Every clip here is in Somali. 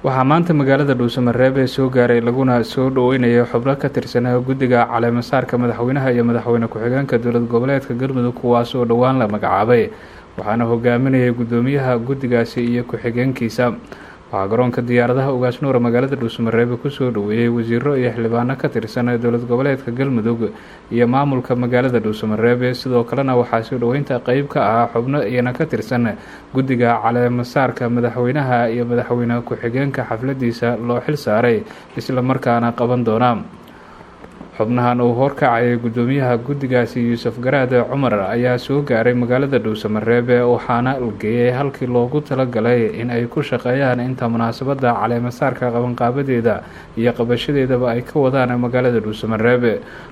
waxaa maanta magaalada dhuusamareeb ee soo gaaray laguna soo dhoweynayo xubno ka tirsanaa guddiga caleemasaarka madaxweynaha iyo madaxweyne ku-xigeenka dowlad goboleedka galmudug kuwaas oo dhowaan la magacaabay waxaana hogaaminayay guddoomiyaha guddigaasi iyo ku-xigeenkiisa. waxaa garoonka diyaaradaha ugaas nuur magaalada dhuusamareeb kusoo dhoweeyey wasiiro iyo xildhibaano ka tirsan dowlad goboleedka galmudug iyo maamulka magaalada dhuusamareeb. sidoo kalena waxaa soo dhoweynta qeyb ka ah xubno iyana ka tirsan guddiga caleemasaarka madaxweynaha iyo madaxweyne ku-xigeenka xafladiisa loo xil saaray isla markaana qaban doona. xubnahan uu horkacayay guddoomiyaha guddigaasi yuusuf garaad cumar ayaa soo gaaray magaalada dhuusamareeb waxaana la geeyay halkii loogu talagalay in ay ku shaqeeyaan inta munaasabada caleemasaarka qabanqaabadeeda iyo qabashadeedaba ay ka wadaan magaalada dhuusamareeb.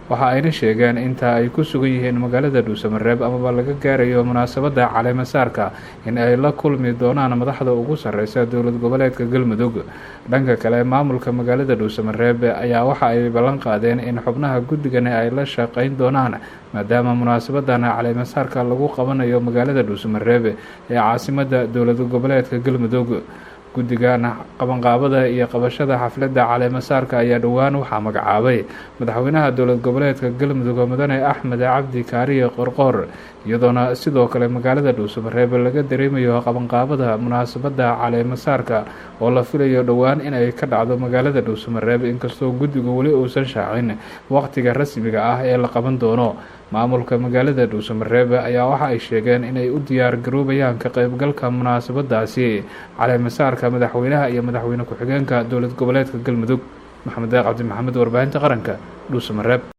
waxa ayna sheegeen inta ay ku sugan yihiin magaalada dhuusamareeb amaba laga gaarayo munaasabada caleemasaarka in ay la kulmi doonaan madaxda ugu sareysa dowlad goboleedka galmudug. dhanka kale maamulka magaalada dhuusamareeb ayaa waxa ay ballan qaadeen in xubnaha guddigani ay la shaqeyn doonaan maadaama munaasabadan caleemasaarka lagu qabanayo magaalada dhuusamareeb ee caasimada dowlad goboleedka galmudug. guddigan qabanqaabada iyo qabashada xafladda caleemasaarka ayaa dhowaan waxaa magacaabay madaxweynaha dowlad goboleedka galmudug mudane axmed cabdi kaariye qorqoor iyadoona sidoo kale magaalada dhuusamareeb laga dareemayo qabanqaabada munaasabada caleemasaarka oo la filayo dhowaan inay ka dhacdo magaalada dhuusamareeb inkastoo guddigu weli uusan shaacin waqtiga rasmiga ah ee la qaban doono. maamulka magaalada dhuusamareeb ayaa waxa ay sheegeen inay u diyaar garoobayaan ka qeybgalka munaasabadaasi caleemasaarka madaxweynaha iyo madaxweyne ku-xigeenka dowlad goboleedka galmudug. maxamed cabdi maxamed, warbaahinta qaranka, dhuusamareeb.